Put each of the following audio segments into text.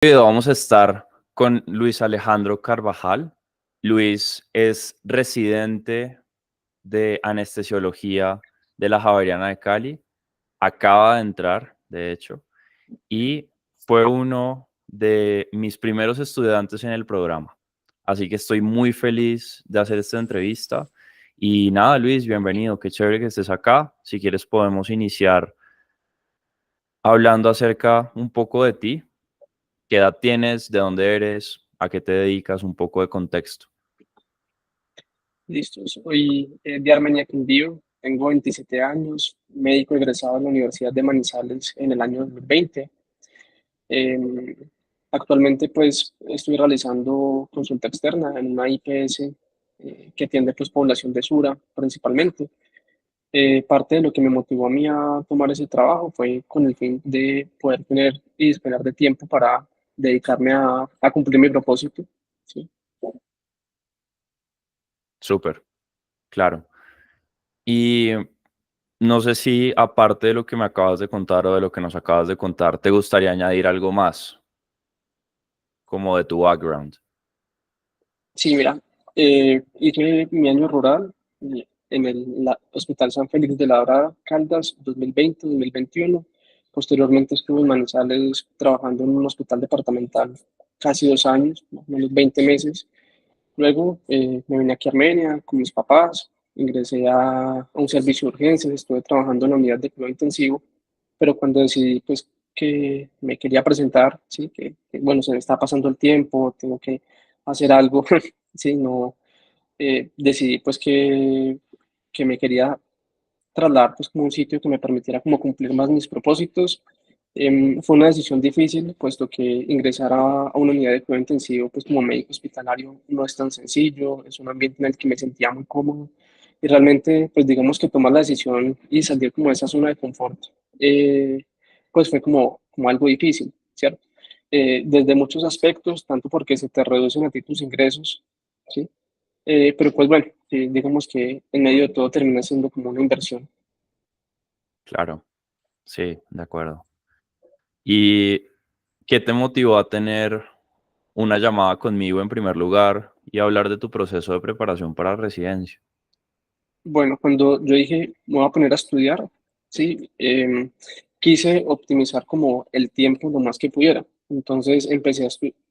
Video vamos a estar con Luis Alejandro Carvajal. Luis es residente de anestesiología de la Javeriana de Cali. Acaba de entrar, de hecho, y fue uno de mis primeros estudiantes en el programa. Así que estoy muy feliz de hacer esta entrevista. Y nada, Luis, bienvenido. Qué chévere que estés acá. Si quieres podemos iniciar hablando acerca un poco de ti. ¿Qué edad tienes? ¿De dónde eres? ¿A qué te dedicas? Un poco de contexto. Listo, soy de Armenia, Quindío, tengo 27 años, médico egresado de la Universidad de Manizales en el año 2020. Em, Actualmente pues estoy realizando consulta externa en una IPS que atiende pues población de Sura principalmente. Parte de lo que me motivó a mí a tomar ese trabajo fue con el fin de poder tener y disponer de tiempo para dedicarme a cumplir mi propósito. ¿Sí? Súper, claro. Y no sé si aparte de lo que me acabas de contar o de lo que nos acabas de contar, te gustaría añadir algo más, como de tu background. Sí, mira, hice mi año rural en el Hospital San Félix de la Brava, Caldas, 2020-2021. Posteriormente estuve en Manizales trabajando en un hospital departamental casi 2 años, más o menos 20 meses. Luego me vine aquí a Armenia con mis papás, ingresé a un servicio de urgencias, estuve trabajando en la unidad de cuidado intensivo, pero cuando decidí pues que me quería presentar, sí, bueno, se me está pasando el tiempo, tengo que hacer algo, sí, no, decidí pues que me quería trasladar pues como un sitio que me permitiera como cumplir más mis propósitos. Fue una decisión difícil, puesto que ingresar a una unidad de cuidado intensivo pues como médico hospitalario no es tan sencillo, es un ambiente en el que me sentía muy cómodo y realmente pues digamos que tomar la decisión y salir como de esa zona de confort pues fue como algo difícil, ¿cierto? Desde muchos aspectos, tanto porque se te reducen a ti tus ingresos, ¿sí? Pero pues bueno, digamos que en medio de todo termina siendo como una inversión. Claro, sí, de acuerdo. ¿Y qué te motivó a tener una llamada conmigo en primer lugar y hablar de tu proceso de preparación para residencia? Bueno, cuando yo dije me voy a poner a estudiar, sí, quise optimizar como el tiempo lo más que pudiera. Entonces empecé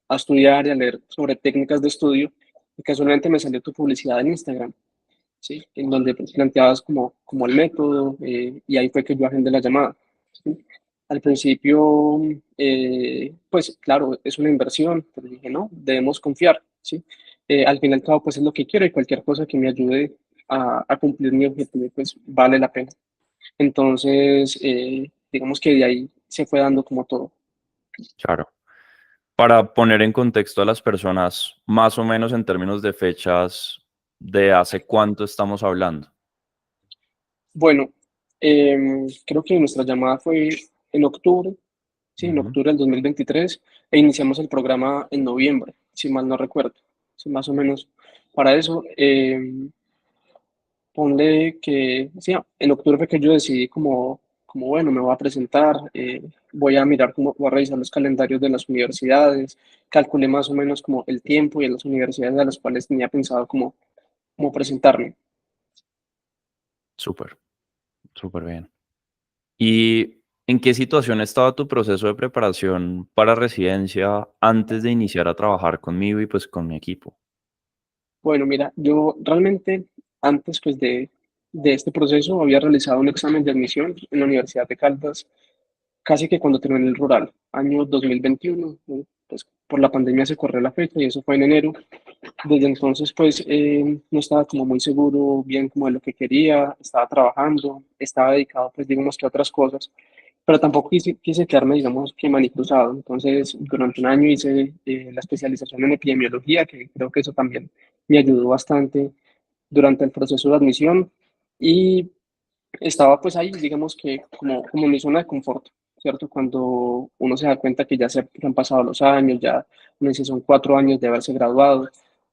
a estudiar y a leer sobre técnicas de estudio y casualmente me salió tu publicidad en Instagram, sí, en donde pues, planteabas como el método y ahí fue que yo agendé la llamada. ¿Sí? Al principio, pues claro, es una inversión, pero dije, no, debemos confiar, ¿sí? Al fin y al cabo, pues es lo que quiero y cualquier cosa que me ayude a cumplir mi objetivo, pues vale la pena. Entonces, digamos que de ahí se fue dando como todo. Claro. Para poner en contexto a las personas, más o menos en términos de fechas, ¿de hace cuánto estamos hablando? Bueno, creo que nuestra llamada fue en octubre, sí, en Ujú. octubre del 2023 e iniciamos el programa en noviembre, si mal no recuerdo. Sí, más o menos para eso. Ponle que, sí, en octubre fue que yo decidí como bueno, me voy a presentar, voy a mirar cómo, voy a revisar los calendarios de las universidades, calculé más o menos como el tiempo y en las universidades a las cuales tenía pensado como presentarme. Súper, súper bien. ¿Y en qué situación estaba tu proceso de preparación para residencia antes de iniciar a trabajar conmigo y pues con mi equipo? Bueno, mira, yo realmente antes pues de este proceso había realizado un examen de admisión en la Universidad de Caldas casi que cuando terminé el rural, año 2021, ¿no? Pues por la pandemia se corrió la fecha y eso fue en enero. Desde entonces pues no estaba como muy seguro bien como de lo que quería, estaba trabajando, estaba dedicado pues digamos que a otras cosas, pero tampoco quise quedarme digamos que manicruzado. Entonces durante un año hice la especialización en epidemiología, que creo que eso también me ayudó bastante durante el proceso de admisión y estaba pues ahí, digamos que como en mi zona de confort, ¿cierto? Cuando uno se da cuenta que ya se han pasado los años, ya no sé, son 4 años de haberse graduado,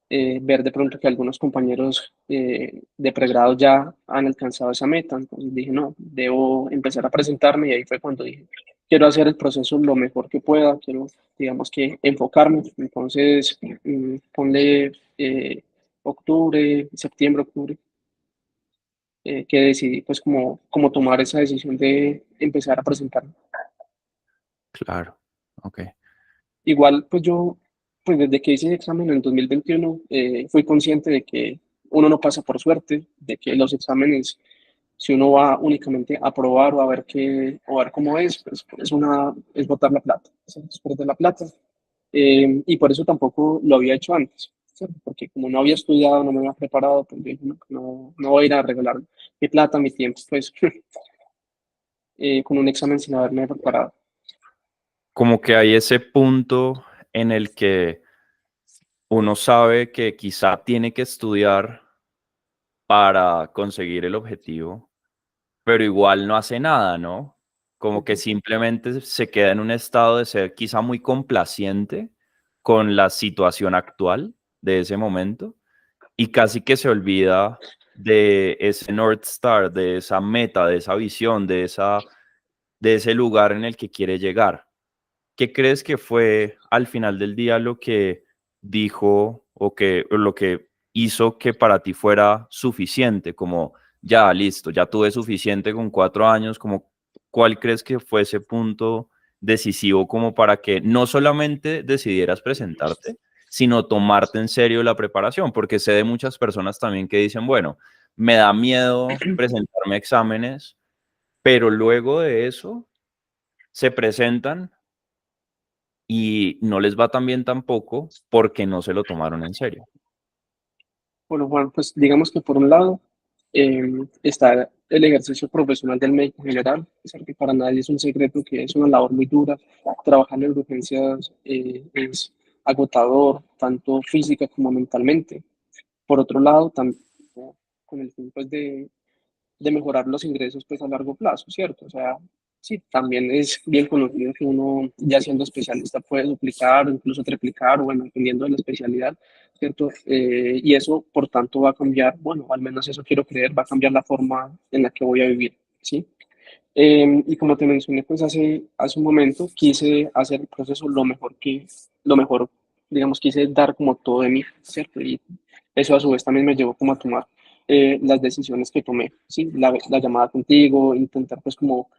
ver de pronto que algunos compañeros de pregrado ya han alcanzado esa meta, entonces dije, no, debo empezar a presentarme y ahí fue cuando dije, quiero hacer el proceso lo mejor que pueda, quiero, digamos que, enfocarme. Entonces, ponle octubre, septiembre, octubre, que decidí pues como tomar esa decisión de empezar a presentar. Claro, ok. Igual, pues yo, pues desde que hice el examen en 2021, fui consciente de que uno no pasa por suerte, de que los exámenes, si uno va únicamente a probar o a ver qué, o a ver cómo es, pues es botar la plata, es perder la plata. Y por eso tampoco lo había hecho antes, ¿cierto? Porque como no había estudiado, no me había preparado, pues yo dije, no voy a ir a regalar mi plata, mi tiempo, pues con un examen sin haberme preparado. Como que hay ese punto en el que uno sabe que quizá tiene que estudiar para conseguir el objetivo, pero igual no hace nada, ¿no? Como que Ujú. simplemente se queda en un estado de ser quizá muy complaciente con la situación actual de ese momento y casi que se olvida de ese North Star, de esa meta, de esa visión, de ese lugar en el que quiere llegar. ¿Qué crees que fue al final del día lo que dijo o lo que hizo que para ti fuera suficiente? Como ya, listo, ya tuve suficiente con 4 años, como ¿cuál crees que fue ese punto decisivo como para que no solamente decidieras presentarte, sino tomarte en serio la preparación? Porque sé de muchas personas también que dicen, bueno, me da miedo presentarme a exámenes, pero luego de eso se presentan y no les va tan bien tampoco porque no se lo tomaron en serio. Bueno, Juan, pues digamos que por un lado eh, está el ejercicio profesional del médico general, es algo que para nadie es un secreto, que es una labor muy dura. Trabajar en urgencias es agotador, tanto física como mentalmente. Por otro lado, también con el fin pues, de mejorar los ingresos pues a largo plazo, ¿cierto? O sea, sí, también es bien conocido que uno ya siendo especialista puede duplicar o incluso triplicar, o bueno, dependiendo de la especialidad, ¿cierto? Y eso, por tanto, va a cambiar, bueno, al menos eso quiero creer, va a cambiar la forma en la que voy a vivir, ¿sí? Y como te mencioné, pues hace un momento quise hacer el proceso lo mejor, digamos, quise dar como todo de mí, ¿cierto? Y eso a su vez también me llevó como a tomar las decisiones que tomé, ¿sí? La llamada contigo, intentar pues como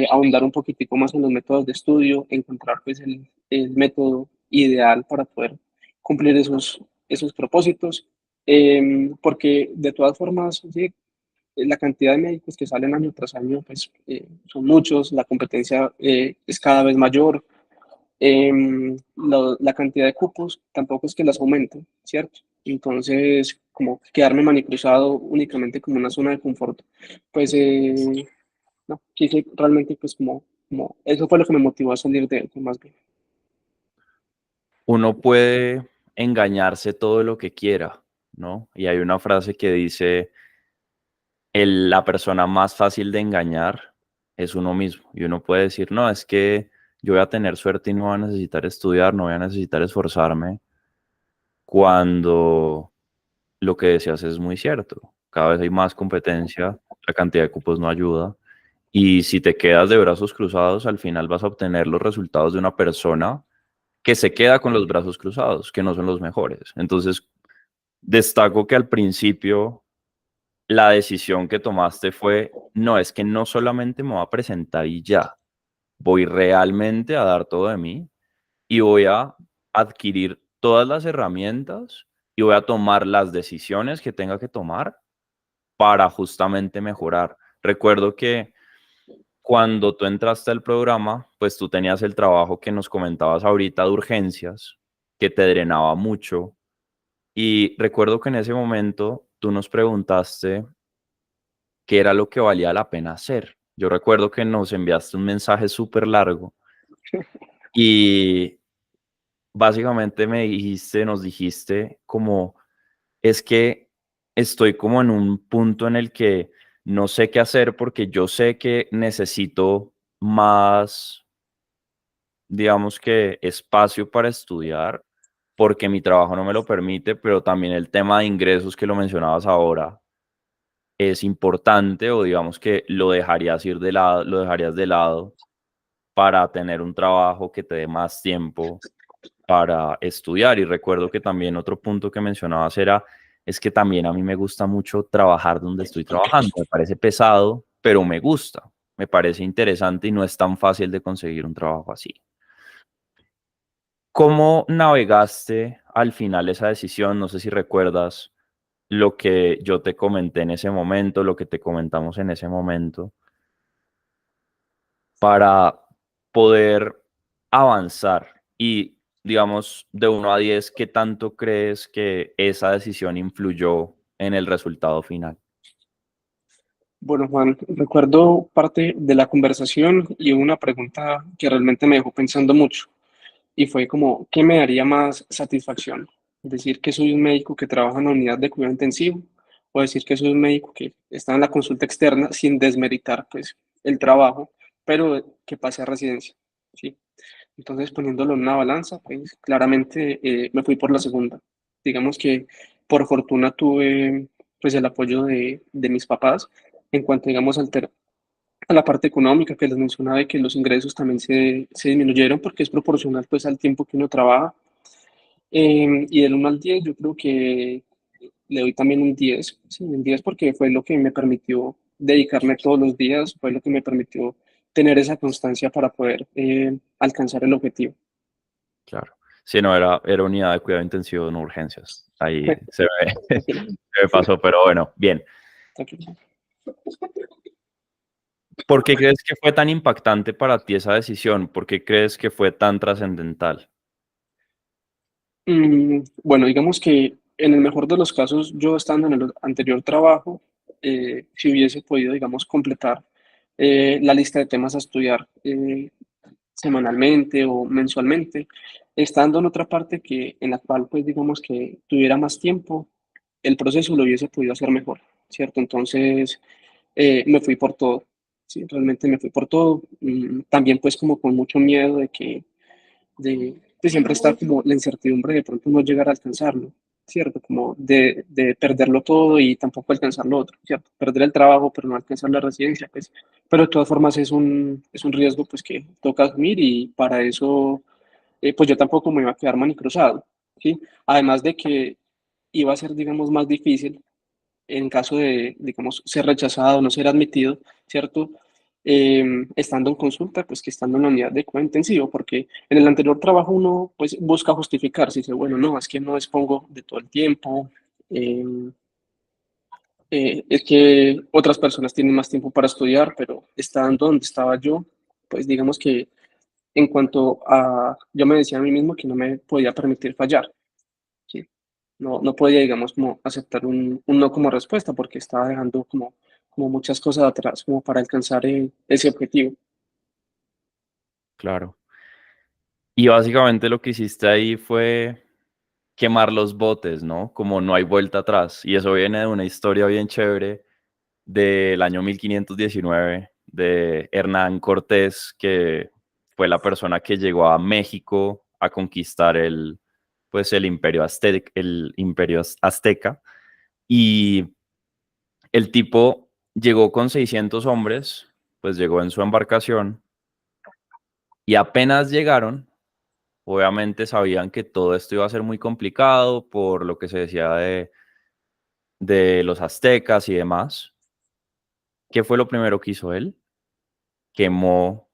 ahondar un poquitico más en los métodos de estudio, encontrar pues el método ideal para poder cumplir esos propósitos, porque de todas formas, sí, la cantidad de médicos que salen año tras año, pues son muchos, la competencia es cada vez mayor, la cantidad de cupos tampoco es que las aumente, ¿cierto? Entonces, como quedarme manicruzado únicamente como una zona de confort, pues no, quise realmente pues como, eso fue lo que me motivó a salir de él, más bien. Uno puede engañarse todo lo que quiera, ¿no? Y hay una frase que dice, la persona más fácil de engañar es uno mismo. Y uno puede decir, no, es que yo voy a tener suerte y no voy a necesitar estudiar, no voy a necesitar esforzarme, cuando lo que decías es muy cierto. Cada vez hay más competencia, la cantidad de cupos no ayuda. Y si te quedas de brazos cruzados, al final vas a obtener los resultados de una persona que se queda con los brazos cruzados, que no son los mejores. Entonces, destaco que al principio la decisión que tomaste fue, no, es que no solamente me voy a presentar y ya, voy realmente a dar todo de mí y voy a adquirir todas las herramientas y voy a tomar las decisiones que tenga que tomar para justamente mejorar. Recuerdo que cuando tú entraste al programa, pues tú tenías el trabajo que nos comentabas ahorita de urgencias, que te drenaba mucho. Y recuerdo que en ese momento tú nos preguntaste qué era lo que valía la pena hacer. Yo recuerdo que nos enviaste un mensaje súper largo y básicamente nos dijiste como, es que estoy como en un punto en el que no sé qué hacer porque yo sé que necesito más, digamos que espacio para estudiar, porque mi trabajo no me lo permite, pero también el tema de ingresos que lo mencionabas ahora es importante o digamos que lo dejarías ir de lado, lo dejarías de lado para tener un trabajo que te dé más tiempo para estudiar. Y recuerdo que también otro punto que mencionabas es que también a mí me gusta mucho trabajar donde estoy trabajando. Me parece pesado, pero me gusta, me parece interesante y no es tan fácil de conseguir un trabajo así. ¿Cómo navegaste al final esa decisión? No sé si recuerdas lo que yo te comenté en ese momento, lo que te comentamos en ese momento, para poder avanzar y, digamos, de 1 a 10, ¿qué tanto crees que esa decisión influyó en el resultado final? Bueno, Juan, recuerdo parte de la conversación y hubo una pregunta que realmente me dejó pensando mucho y fue como, ¿qué me daría más satisfacción? ¿Decir que soy un médico que trabaja en la unidad de cuidado intensivo o decir que soy un médico que está en la consulta externa sin desmeritar pues el trabajo, pero que pase a residencia? ¿Sí? Entonces, poniéndolo en una balanza, pues claramente me fui por la segunda. Digamos que por fortuna tuve pues el apoyo de mis papás en cuanto, digamos, a la parte económica que les mencionaba y que los ingresos también se disminuyeron porque es proporcional pues al tiempo que uno trabaja. Y del 1 al 10 yo creo que le doy también un 10, sí, un 10 porque fue lo que me permitió dedicarme todos los días, fue lo que me permitió tener esa constancia para poder alcanzar el objetivo. Claro. Sí, no, era unidad de cuidado intensivo, no urgencias. Ahí se ve, Tranquilo, se me pasó, pero bueno, bien. tranquilo. ¿Por qué crees que fue tan impactante para ti esa decisión? ¿Por qué crees que fue tan trascendental? Bueno, digamos que en el mejor de los casos, yo estando en el anterior trabajo, si hubiese podido, digamos, completar la lista de temas a estudiar semanalmente o mensualmente, estando en otra parte que en la cual, pues, digamos que tuviera más tiempo, el proceso lo hubiese podido hacer mejor, ¿cierto? Entonces, me fui por todo, ¿sí? Realmente me fui por todo. También, pues, como con mucho miedo de siempre estar como la incertidumbre de pronto no llegar a alcanzarlo, ¿cierto? Como de perderlo todo y tampoco alcanzar lo otro, ¿cierto? Perder el trabajo pero no alcanzar la residencia, pues, pero de todas formas es un riesgo pues que toca asumir y para eso pues yo tampoco me iba a quedar manicruzado, ¿sí? Además de que iba a ser, digamos, más difícil en caso de, digamos, ser rechazado, no ser admitido, ¿cierto? Estando en consulta, pues que estando en la unidad de cuidado intensivo, porque en el anterior trabajo uno pues busca justificarse, dice, bueno, no, es que no dispongo de todo el tiempo, eh, es que otras personas tienen más tiempo para estudiar, pero estando donde estaba yo, pues digamos que en cuanto a, yo me decía a mí mismo que no me podía permitir fallar, ¿sí? No podía, digamos, como aceptar un no como respuesta porque estaba dejando como muchas cosas atrás como para alcanzar ese objetivo. Claro. Y básicamente lo que hiciste ahí fue quemar los botes, ¿no? Como no hay vuelta atrás. Y eso viene de una historia bien chévere del año 1519 de Hernán Cortés, que fue la persona que llegó a México a conquistar pues el imperio azteca. Y el tipo llegó con 600 hombres, pues llegó en su embarcación y apenas llegaron, obviamente sabían que todo esto iba a ser muy complicado por lo que se decía de los aztecas y demás. ¿Qué fue lo primero que hizo él? Quemó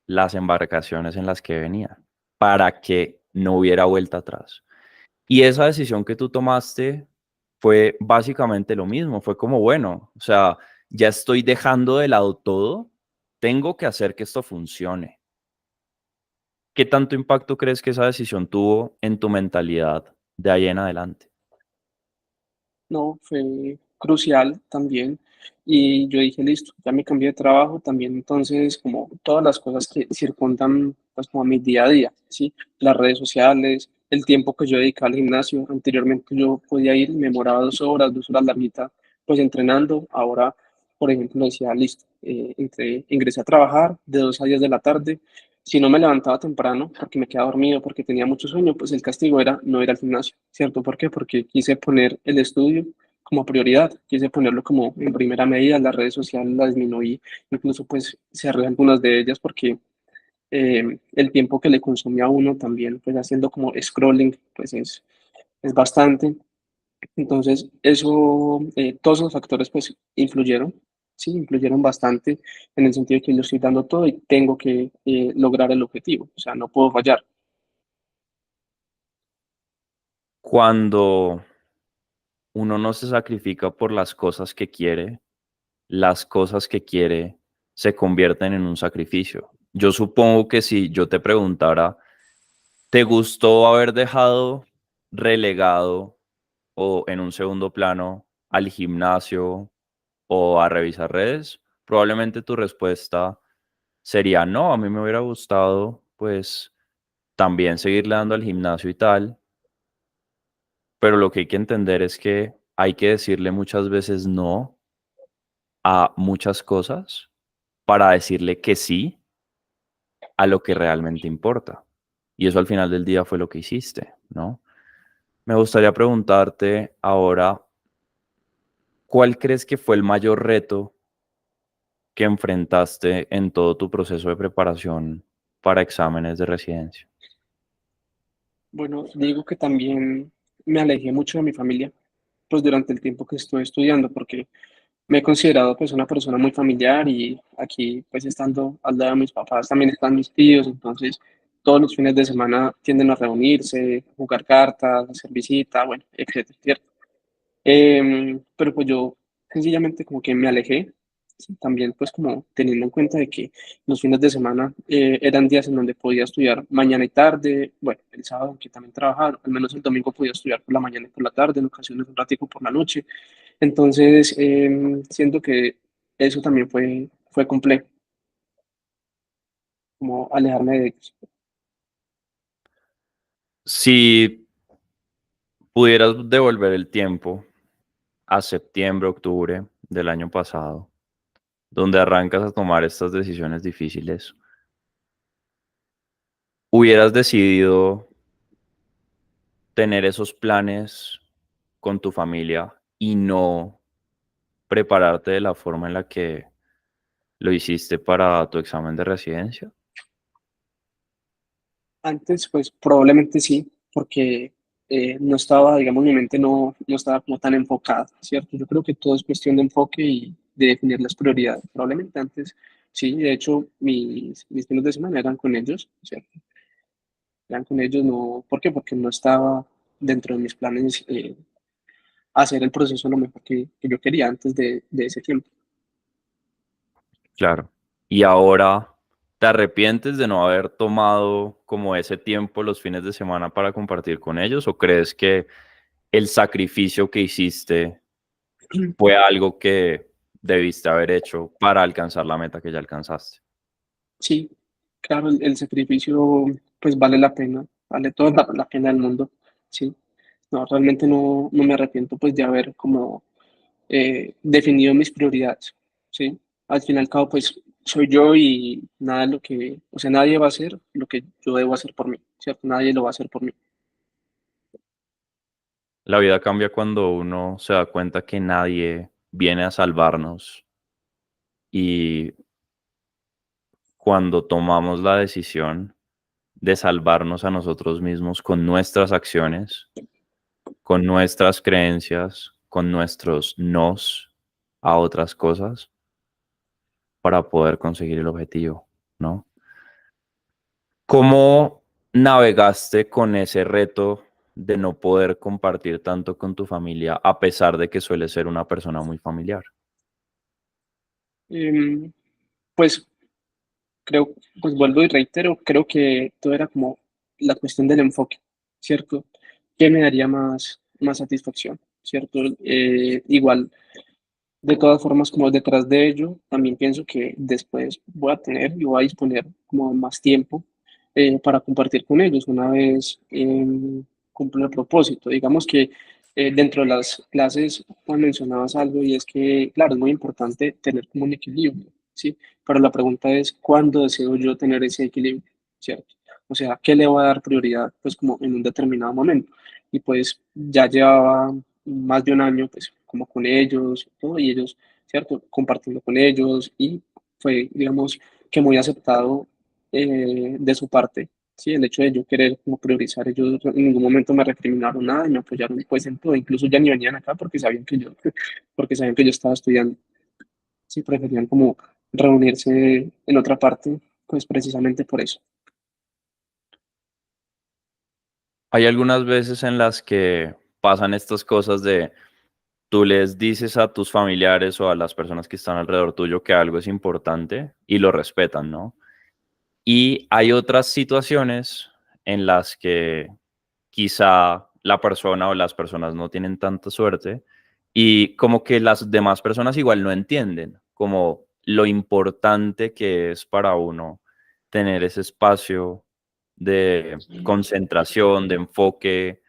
las embarcaciones en las que venía para que no hubiera vuelta atrás. Y esa decisión que tú tomaste fue básicamente lo mismo, fue como, bueno, o sea, ya estoy dejando de lado todo, tengo que hacer que esto funcione. ¿Qué tanto impacto crees que esa decisión tuvo en tu mentalidad de ahí en adelante? No, fue crucial también. Y yo dije, listo, ya me cambié de trabajo también, entonces como todas las cosas que circundan pues como a mi día a día, ¿sí? Las redes sociales, el tiempo que yo dedicaba al gimnasio, anteriormente yo podía ir, me demoraba 2 horas, 2 horas la mitad, pues entrenando, ahora, por ejemplo, decía, listo, ingresé a trabajar de 2 a 10 de la tarde, si no me levantaba temprano porque me quedaba dormido, porque tenía mucho sueño, pues el castigo era no ir al gimnasio, ¿cierto? ¿Por qué? Porque quise poner el estudio como prioridad, quise ponerlo como en primera medida, las redes sociales las disminuí, incluso pues cerré algunas de ellas porque el tiempo que le consume a uno también, pues haciendo como scrolling, pues es bastante. Entonces, eso, todos esos factores pues influyeron, sí, influyeron bastante en el sentido de que yo estoy dando todo y tengo que lograr el objetivo, o sea, no puedo fallar. Cuando uno no se sacrifica por las cosas que quiere se convierten en un sacrificio. Yo supongo que si yo te preguntara, ¿te gustó haber dejado relegado o en un segundo plano al gimnasio o a revisar redes? Probablemente tu respuesta sería no, a mí me hubiera gustado pues también seguirle dando al gimnasio y tal, pero lo que hay que entender es que hay que decirle muchas veces no a muchas cosas para decirle que sí a lo que realmente importa. Y eso al final del día fue lo que hiciste, ¿no? Me gustaría preguntarte ahora, ¿cuál crees que fue el mayor reto que enfrentaste en todo tu proceso de preparación para exámenes de residencia? Bueno, digo que también me alejé mucho de mi familia, pues durante el tiempo que estuve estudiando, porque me he considerado pues una persona muy familiar y aquí pues estando al lado de mis papás también están mis tíos, entonces todos los fines de semana tienden a reunirse, jugar cartas, hacer visita, bueno, etcétera, ¿cierto? Pero pues yo sencillamente como que me alejé, sí, también pues como teniendo en cuenta de que los fines de semana eran días en donde podía estudiar mañana y tarde, bueno, el sábado que también trabajaba, al menos el domingo podía estudiar por la mañana y por la tarde, en ocasiones un ratico por la noche, entonces siento que eso también fue complejo, como alejarme de ellos. Si pudieras devolver el tiempo a septiembre, octubre del año pasado, donde arrancas a tomar estas decisiones difíciles, ¿hubieras decidido tener esos planes con tu familia y no prepararte de la forma en la que lo hiciste para tu examen de residencia? Antes, pues probablemente sí, porque no estaba, digamos, mi mente no estaba como tan enfocada, ¿cierto? Yo creo que todo es cuestión de enfoque y de definir las prioridades. Probablemente antes sí, de hecho, mis fines de semana eran con ellos, ¿cierto? Eran con ellos, no, ¿por qué? Porque no estaba dentro de mis planes hacer el proceso lo mejor que yo quería antes de ese tiempo. Claro. Y ahora, ¿te arrepientes de no haber tomado como ese tiempo los fines de semana para compartir con ellos? ¿O crees que el sacrificio que hiciste fue algo que debiste haber hecho para alcanzar la meta que ya alcanzaste? Sí, claro, el sacrificio pues vale la pena, vale toda la pena del mundo, sí. No, realmente no me arrepiento pues de haber como definido mis prioridades, sí. Al fin y al cabo pues soy yo y nada de lo que, o sea, nadie va a hacer lo que yo debo hacer por mí, ¿cierto? Nadie lo va a hacer por mí. La vida cambia cuando uno se da cuenta que nadie viene a salvarnos y cuando tomamos la decisión de salvarnos a nosotros mismos con nuestras acciones, con nuestras creencias, con nuestros nos a otras cosas para poder conseguir el objetivo, ¿no? ¿Cómo navegaste con ese reto de no poder compartir tanto con tu familia a pesar de que sueles ser una persona muy familiar? Em, pues creo, pues vuelvo y reitero, creo que todo era como la cuestión del enfoque, ¿cierto? ¿Qué me daría más satisfacción, ¿cierto? Igual, de todas formas, como detrás de ello, también pienso que después voy a tener y voy a disponer como más tiempo para compartir con ellos una vez cumplo el propósito. Digamos que dentro de las clases pues, mencionabas algo y es que, claro, es muy importante tener como un equilibrio, ¿sí? Pero la pregunta es, ¿cuándo deseo yo tener ese equilibrio? ¿Cierto? O sea, ¿qué le voy a dar prioridad? Pues como en un determinado momento. Y pues ya llevaba más de un año, pues como con ellos, todo, y ellos, ¿cierto? Compartiendo con ellos y fue, digamos, que muy aceptado de su parte. Sí, el hecho de yo querer como priorizar, ellos en ningún momento me recriminaron nada y me apoyaron pues en todo, incluso ya ni venían acá porque sabían que yo, porque sabían que yo estaba estudiando. Sí, preferían como reunirse en otra parte, pues precisamente por eso. Hay algunas veces en las que pasan estas cosas de tú les dices a tus familiares o a las personas que están alrededor tuyo que algo es importante y lo respetan, ¿no? Y hay otras situaciones en las que quizá la persona o las personas no tienen tanta suerte y como que las demás personas igual no entienden como lo importante que es para uno tener ese espacio de concentración, de enfoque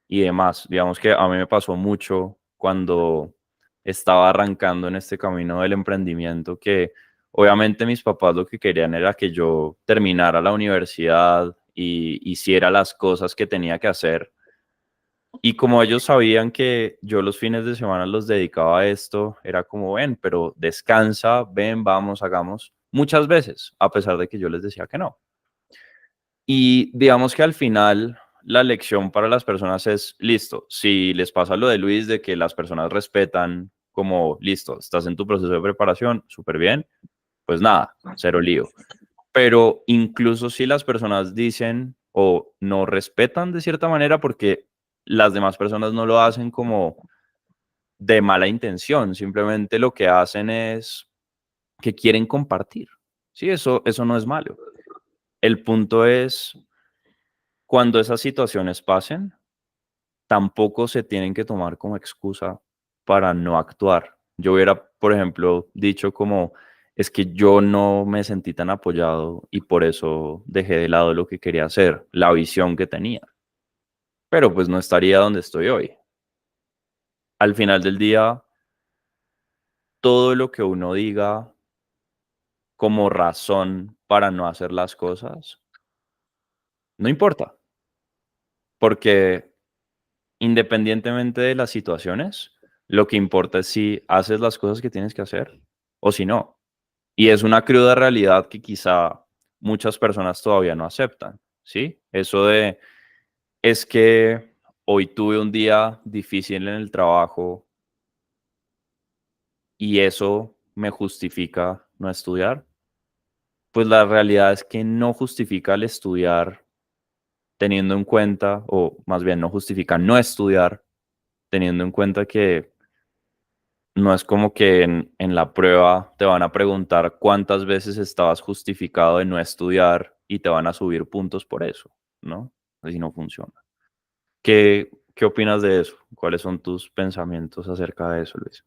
y demás. Digamos que a mí me pasó mucho cuando estaba arrancando en este camino del emprendimiento, que obviamente mis papás lo que querían era que yo terminara la universidad y hiciera las cosas que tenía que hacer. Y como ellos sabían que yo los fines de semana los dedicaba a esto, era como, ven, pero descansa, ven, vamos, hagamos, muchas veces, a pesar de que yo les decía que no. Y digamos que al final la lección para las personas es, listo, si les pasa lo de Luis, de que las personas respetan como, listo, estás en tu proceso de preparación, súper bien, pues nada, cero lío. Pero incluso si las personas dicen o no respetan de cierta manera porque las demás personas no lo hacen como de mala intención, simplemente lo que hacen es que quieren compartir. Sí, eso no es malo. El punto es cuando esas situaciones pasen, tampoco se tienen que tomar como excusa para no actuar. Yo hubiera, por ejemplo, dicho como, es que yo no me sentí tan apoyado y por eso dejé de lado lo que quería hacer, la visión que tenía. Pero pues no estaría donde estoy hoy. Al final del día, todo lo que uno diga como razón para no hacer las cosas, no importa, porque independientemente de las situaciones, lo que importa es si haces las cosas que tienes que hacer o si no. Y es una cruda realidad que quizá muchas personas todavía no aceptan, ¿sí? Eso de, es que hoy tuve un día difícil en el trabajo y eso me justifica no estudiar. Pues la realidad es que no justifica el estudiar teniendo en cuenta, o más bien no justifica no estudiar teniendo en cuenta que no es como que en la prueba te van a preguntar cuántas veces estabas justificado de no estudiar y te van a subir puntos por eso, ¿no? Así no funciona. ¿Qué opinas de eso? ¿Cuáles son tus pensamientos acerca de eso, Luis?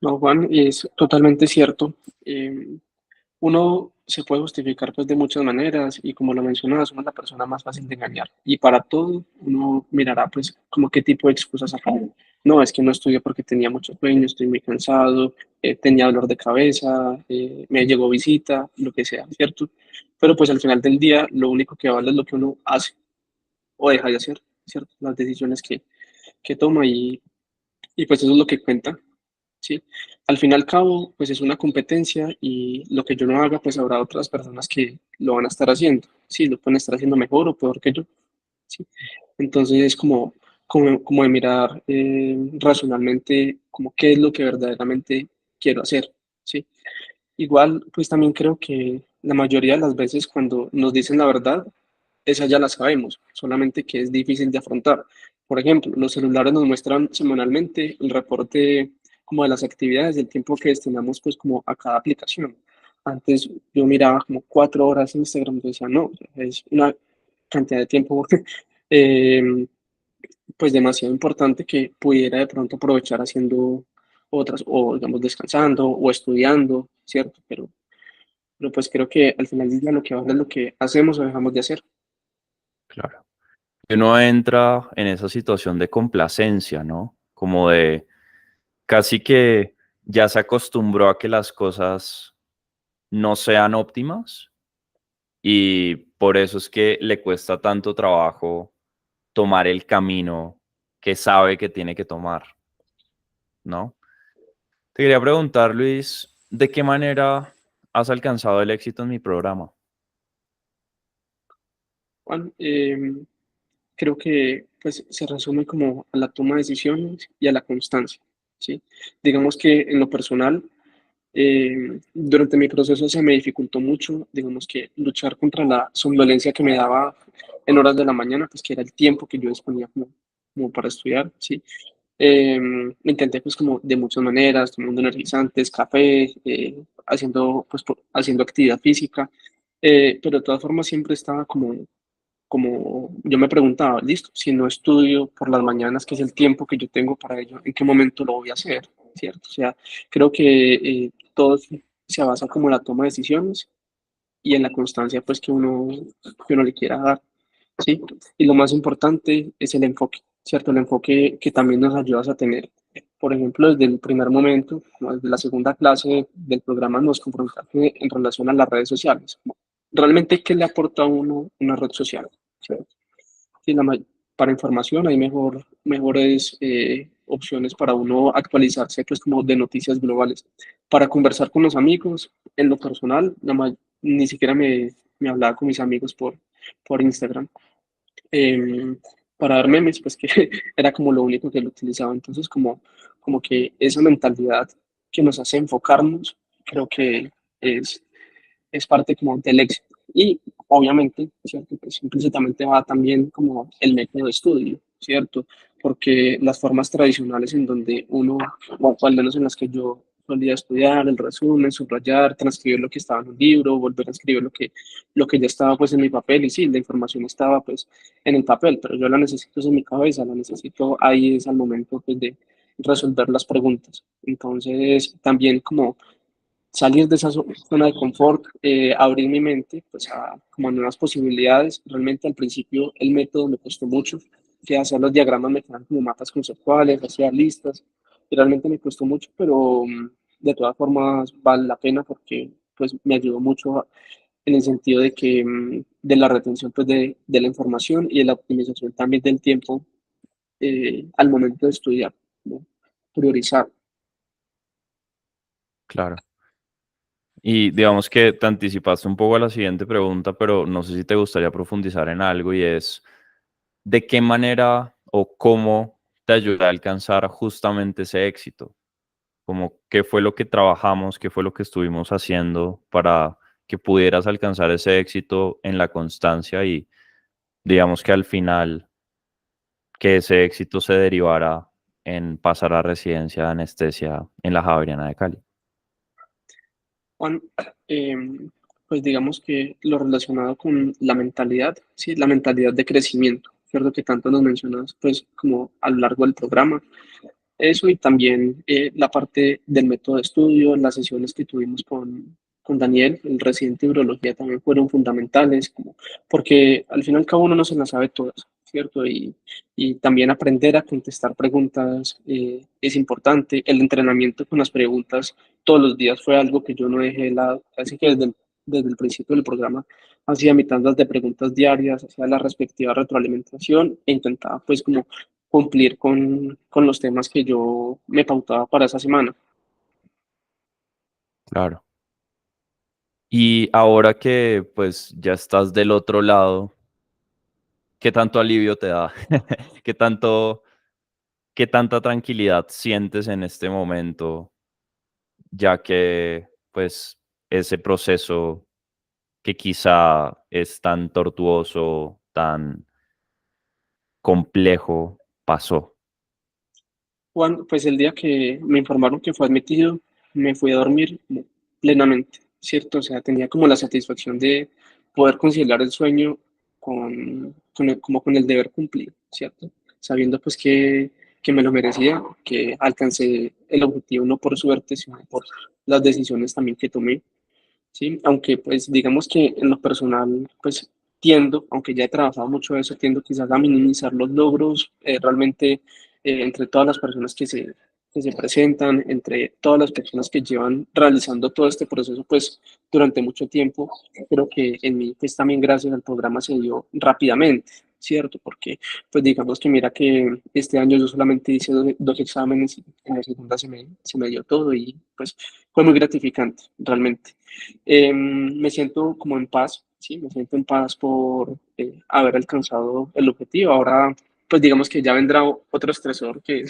No, Juan, y es totalmente cierto. Eh, Uno se puede justificar pues de muchas maneras y como lo mencionabas, uno es la persona más fácil de engañar y para todo uno mirará pues como qué tipo de excusas sacar. No, es que no estudié porque tenía mucho sueño, estoy muy cansado, tenía dolor de cabeza, me llegó visita, lo que sea, ¿cierto? Pero pues al final del día lo único que vale es lo que uno hace o deja de hacer, ¿cierto? Las decisiones que toma y pues eso es lo que cuenta. ¿Sí? Al fin y al cabo, pues es una competencia y lo que yo no haga, pues habrá otras personas que lo van a estar haciendo, ¿sí? Lo pueden estar haciendo mejor o peor que yo, ¿sí? Entonces es como de mirar racionalmente como qué es lo que verdaderamente quiero hacer, ¿sí? Igual, pues también creo que la mayoría de las veces cuando nos dicen la verdad, esa ya la sabemos, solamente que es difícil de afrontar. Por ejemplo, los celulares nos muestran semanalmente el reporte como de las actividades, del tiempo que destinamos pues como a cada aplicación. Antes yo miraba como 4 horas en Instagram, y decía, no, es una cantidad de tiempo eh, pues demasiado importante que pudiera de pronto aprovechar haciendo otras, o digamos descansando o estudiando, ¿cierto? Pero pues creo que al final del día lo que vale es lo que hacemos o dejamos de hacer. Claro. Uno entra en esa situación de complacencia, ¿no? Como de casi que ya se acostumbró a que las cosas no sean óptimas y por eso es que le cuesta tanto trabajo tomar el camino que sabe que tiene que tomar, ¿no? Te quería preguntar, Luis, ¿de qué manera has alcanzado el éxito en mi programa? Juan, creo que pues, se resume como a la toma de decisiones y a la constancia, ¿sí? Digamos que en lo personal, durante mi proceso se me dificultó mucho, digamos que luchar contra la somnolencia que me daba en horas de la mañana, pues que era el tiempo que yo disponía como para estudiar, ¿sí? Intenté pues como de muchas maneras, tomando energizantes, café, haciendo actividad física, pero de todas formas siempre estaba como yo me preguntaba, listo, si no estudio por las mañanas, que es el tiempo que yo tengo para ello, ¿en qué momento lo voy a hacer? ¿Cierto? O sea, creo que todo se basa como en la toma de decisiones y en la constancia pues que uno le quiera dar, ¿sí? Y lo más importante es el enfoque, ¿cierto? El enfoque que también nos ayudas a tener. Por ejemplo, desde el primer momento, como desde la segunda clase del programa, nos confrontaste en relación a las redes sociales. Realmente, ¿qué le aporta a uno una red social? ¿Cierto? Sí, para información hay mejores opciones para uno actualizarse, pues como de noticias globales. Para conversar con los amigos, en lo personal, ni siquiera me hablaba con mis amigos por Instagram. Em, para ver memes, pues que era como lo único que lo utilizaba. Entonces, como que esa mentalidad que nos hace enfocarnos, creo que es es parte como del éxito. Y obviamente, ¿cierto? Pues implícitamente va también como el método de estudio, ¿cierto? Porque las formas tradicionales en donde uno, o al menos en las que yo solía estudiar, el resumen, subrayar, transcribir lo que estaba en un libro, volver a escribir lo que ya estaba pues en mi papel, y sí, la información estaba pues en el papel, pero yo la necesito en mi cabeza, la necesito ahí es al momento pues de resolver las preguntas. Entonces, también como salir de esa zona de confort, abrir mi mente pues a como a nuevas posibilidades. Realmente al principio el método me costó mucho, que hacer los diagramas me quedaban como mapas conceptuales, hacía listas, y realmente me costó mucho, pero de todas formas vale la pena porque pues me ayudó mucho en el sentido de que de la retención pues de la información y de la optimización también del tiempo al momento de estudiar, ¿no? Priorizar. Claro. Y digamos que te anticipaste un poco a la siguiente pregunta, pero no sé si te gustaría profundizar en algo y es, ¿de qué manera o cómo te ayuda a alcanzar justamente ese éxito? Como qué fue lo que trabajamos, qué fue lo que estuvimos haciendo para que pudieras alcanzar ese éxito en la constancia y digamos que al final que ese éxito se derivara en pasar a residencia de anestesia en la Javeriana de Cali. Juan, pues digamos que lo relacionado con la mentalidad, sí, la mentalidad de crecimiento, ¿cierto? Que tanto nos mencionas, pues como a lo largo del programa. Eso y también la parte del método de estudio, las sesiones que tuvimos con Daniel, el residente de urología, también fueron fundamentales, como, porque al final cada uno no se las sabe todas, ¿cierto? Y también aprender a contestar preguntas es importante. El entrenamiento con las preguntas todos los días fue algo que yo no dejé de lado, así que desde el principio del programa hacía mi tandas de preguntas diarias, hacía la respectiva retroalimentación e intentaba pues como cumplir con los temas que yo me pautaba para esa semana. Claro. Y ahora que pues ya estás del otro lado, ¿qué tanto alivio te da? ¿Qué tanto, qué tanta tranquilidad sientes en este momento, ya que pues ese proceso que quizá es tan tortuoso, tan complejo, pasó? Juan, pues el día que me informaron que fue admitido, me fui a dormir como plenamente, ¿cierto? O sea, tenía como la satisfacción de poder conciliar el sueño como con el deber cumplido, ¿cierto? Sabiendo pues que me lo merecía, que alcancé el objetivo no por suerte, sino por las decisiones también que tomé. Sí, aunque pues digamos que en lo personal pues tiendo, aunque ya he trabajado mucho eso, tiendo quizás a minimizar los logros realmente entre todas las personas que se presentan, entre todas las personas que llevan realizando todo este proceso pues durante mucho tiempo. Creo que en mí pues también gracias al programa se dio rápidamente, ¿cierto? Porque pues digamos que mira que este año yo solamente hice dos exámenes y en la segunda se me dio todo y pues fue muy gratificante realmente. Me siento como en paz, sí, me siento en paz por haber alcanzado el objetivo. Ahora, pues digamos que ya vendrá otro estresor que,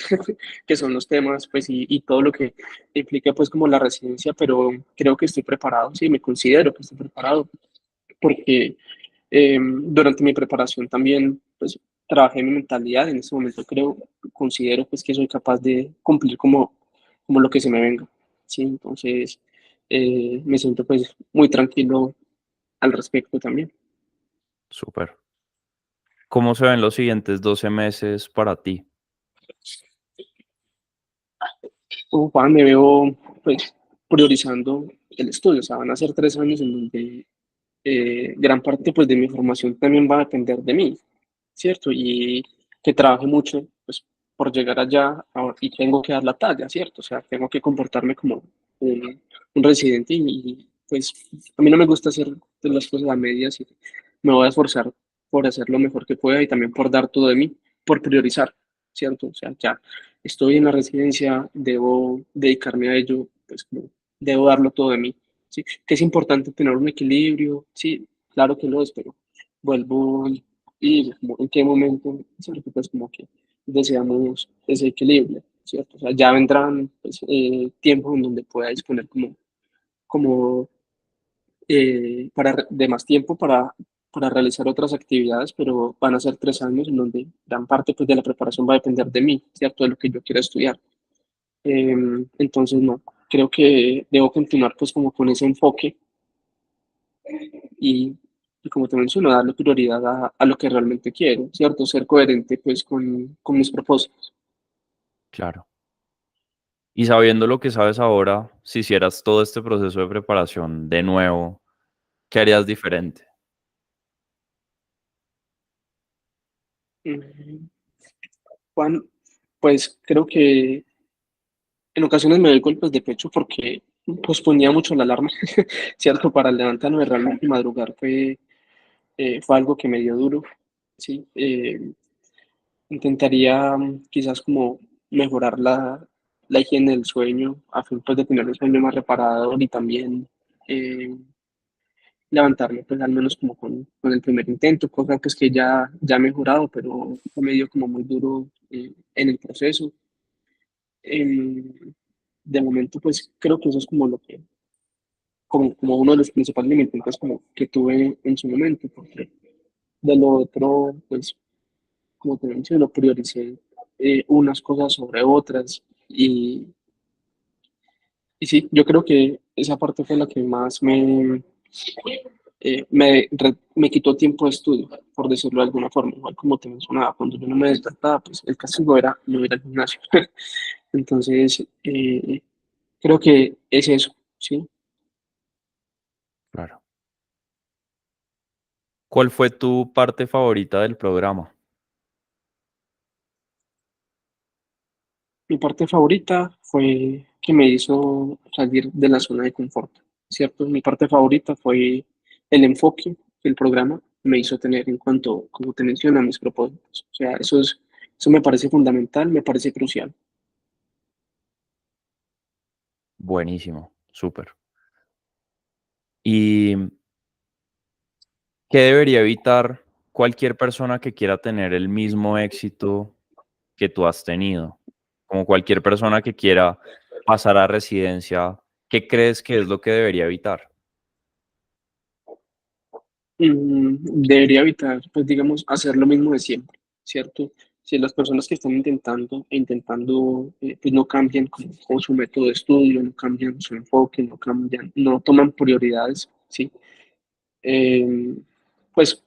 que son los temas, pues y todo lo que implica pues como la residencia, pero creo que estoy preparado, sí, me considero que estoy preparado porque durante mi preparación también pues trabajé mi mentalidad. En este momento considero pues que soy capaz de cumplir como lo que se me venga, sí, entonces me siento pues muy tranquilo al respecto también. Súper. ¿Cómo se ven los siguientes 12 meses para ti? Juan, me veo pues priorizando el estudio, o sea, van a ser 3 años en donde gran parte pues de mi formación también va a depender de mí, ¿cierto? Y que trabaje mucho pues por llegar allá y tengo que dar la talla, ¿cierto? O sea, tengo que comportarme como un residente pues a mí no me gusta hacer las cosas a medias y me voy a esforzar por hacer lo mejor que pueda y también por dar todo de mí, por priorizar, ¿cierto? O sea, ya estoy en la residencia, debo dedicarme a ello, pues como debo darlo todo de mí, ¿sí? Que es importante tener un equilibrio, sí, claro que lo es, pero vuelvo y como en qué momento, ¿cierto? Pues como que deseamos ese equilibrio, ¿cierto? O sea, ya vendrán pues, tiempos en donde pueda disponer como de más tiempo para realizar otras actividades, pero van a ser 3 años en donde gran parte pues, de la preparación va a depender de mí, ¿cierto? De lo que yo quiera estudiar. Entonces, no, creo que debo continuar pues como con ese enfoque y, y como te menciono, darle prioridad a lo que realmente quiero, ¿cierto? Ser coherente pues con mis propósitos. Claro. Y sabiendo lo que sabes ahora, si hicieras todo este proceso de preparación de nuevo, ¿qué harías diferente? Mm, Juan, pues creo que en ocasiones me doy golpes de pecho porque posponía mucho la alarma, ¿cierto? Para levantarme realmente y madrugar fue algo que me dio duro, ¿sí? Intentaría quizás como mejorar la higiene del sueño a fin pues, de tener un sueño más reparador y también eh, levantarme pues al menos como con el primer intento, cosa pues que ya he mejorado, pero me dio como muy duro en el proceso. Em, de momento pues creo que eso es como como uno de los principales limitantes como que tuve en su momento, porque de lo otro pues como te menciono, prioricé unas cosas sobre otras y sí, yo creo que esa parte fue la que más me quitó tiempo de estudio, por decirlo de alguna forma. Igual como te mencionaba, cuando yo no me despertaba, pues el castigo era no ir al gimnasio. Entonces, creo que es eso, ¿sí? Claro. ¿Cuál fue tu parte favorita del programa? Mi parte favorita fue que me hizo salir de la zona de confort, ¿cierto? Mi parte favorita fue el enfoque que el programa me hizo tener en cuanto, como te menciono, a mis propósitos. O sea, eso me parece fundamental, me parece crucial. Buenísimo, súper. ¿Y qué debería evitar cualquier persona que quiera tener el mismo éxito que tú has tenido? Como cualquier persona que quiera pasar a residencia, ¿qué crees que es lo que debería evitar? Debería evitar, pues digamos, hacer lo mismo de siempre, ¿cierto? Si las personas que están intentando, pues no cambian como su método de estudio, no cambian su enfoque, no cambian, no toman prioridades, ¿sí? Eh, pues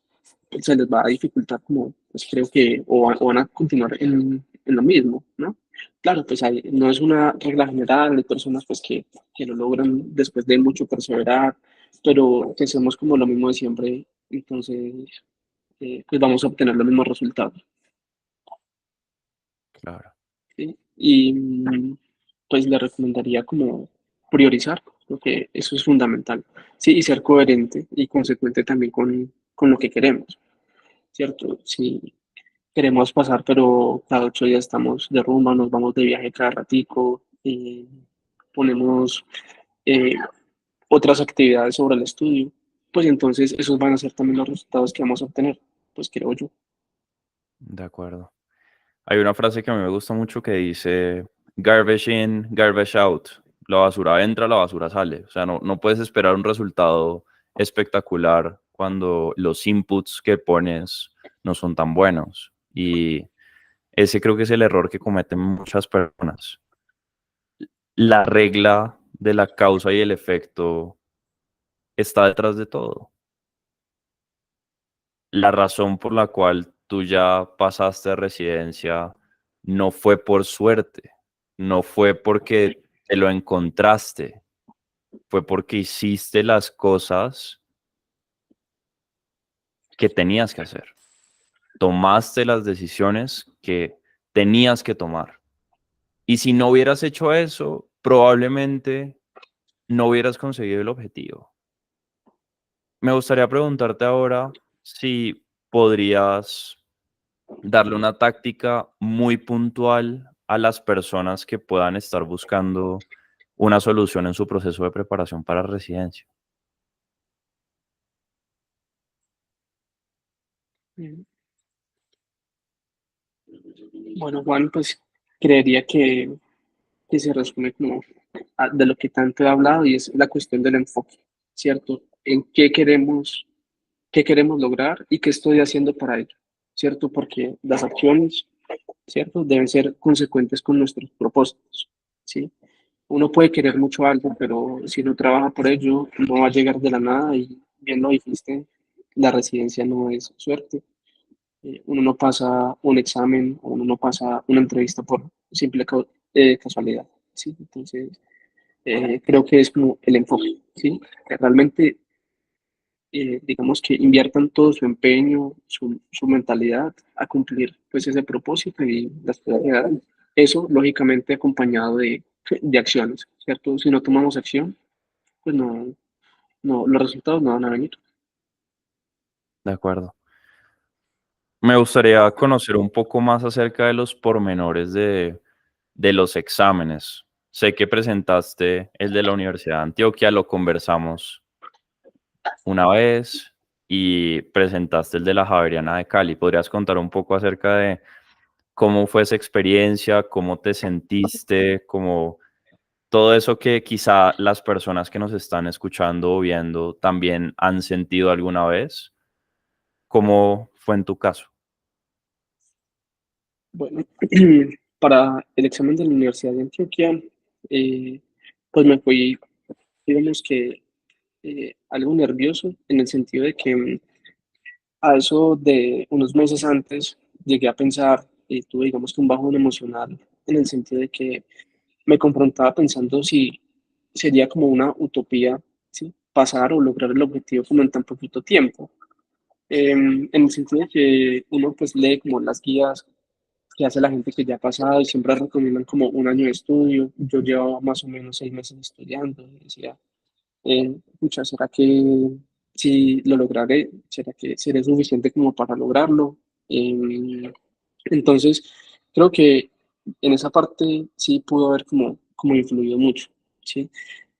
se les va a dificultar como, pues creo que, o van a continuar en lo mismo, ¿no? Claro, pues no es una regla general, hay personas pues que lo logran después de mucho perseverar, pero que hacemos como lo mismo de siempre, entonces pues vamos a obtener los mismos resultados, Claro, ¿sí? Y pues le recomendaría como priorizar, porque eso es fundamental, ¿sí? Y ser coherente y consecuente también con lo que queremos, ¿cierto? Si queremos pasar, pero cada 8 días estamos de rumba, nos vamos de viaje cada ratico, ponemos eh, otras actividades sobre el estudio, pues entonces esos van a ser también los resultados que vamos a obtener, pues creo yo. De acuerdo. Hay una frase que a mí me gusta mucho que dice garbage in, garbage out. La basura entra, la basura sale. O sea, no puedes esperar un resultado espectacular cuando los inputs que pones no son tan buenos. Y ese creo que es el error que cometen muchas personas. La regla de la causa y el efecto está detrás de todo. La razón por la cual tú ya pasaste a residencia no fue por suerte, no fue porque te lo encontraste, fue porque hiciste las cosas que tenías que hacer. Tomaste las decisiones que tenías que tomar. Y si no hubieras hecho eso, probablemente no hubieras conseguido el objetivo. Me gustaría preguntarte ahora si podrías darle una táctica muy puntual a las personas que puedan estar buscando una solución en su proceso de preparación para residencia. Mm. Bueno, Juan, pues creería que se resume como de lo que tanto he hablado y es la cuestión del enfoque, ¿cierto? En qué queremos lograr y qué estoy haciendo para ello, ¿cierto? Porque las acciones, ¿cierto? Deben ser consecuentes con nuestros propósitos, ¿sí? Uno puede querer mucho algo, pero si no trabaja por ello, no va a llegar de la nada y bien lo dijiste, la residencia no es suerte. Uno no pasa un examen o uno no pasa una entrevista por simple casualidad, ¿sí? Entonces, creo que es como el enfoque, ¿sí? Que realmente, digamos que inviertan todo su empeño, su mentalidad a cumplir pues ese propósito y las cosas llegarán. Eso, lógicamente, acompañado de acciones, ¿cierto? Si no tomamos acción, pues los resultados no van a venir. De acuerdo. Me gustaría conocer un poco más acerca de los pormenores de los exámenes. Sé que presentaste el de la Universidad de Antioquia, lo conversamos una vez y presentaste el de la Javeriana de Cali. ¿Podrías contar un poco acerca de cómo fue esa experiencia, cómo te sentiste, cómo todo eso que quizá las personas que nos están escuchando o viendo también han sentido alguna vez? ¿Cómo fue en tu caso? Bueno, para el examen de la Universidad de Antioquia, eh, pues me fui, digamos que algo nervioso en el sentido de que a eso de unos meses antes llegué a pensar y tuve, digamos que un bajón emocional en el sentido de que me confrontaba pensando si sería como una utopía, ¿sí? Pasar o lograr el objetivo como en tan poquito tiempo. En el sentido de que uno pues lee como las guías que hace la gente que ya ha pasado y siempre recomiendan como un año de estudio. Yo llevaba más o menos 6 meses estudiando y decía, pucha, ¿será que si lo lograré? ¿Será que seré suficiente como para lograrlo? Entonces, creo que en esa parte sí pudo haber como influido mucho, ¿sí?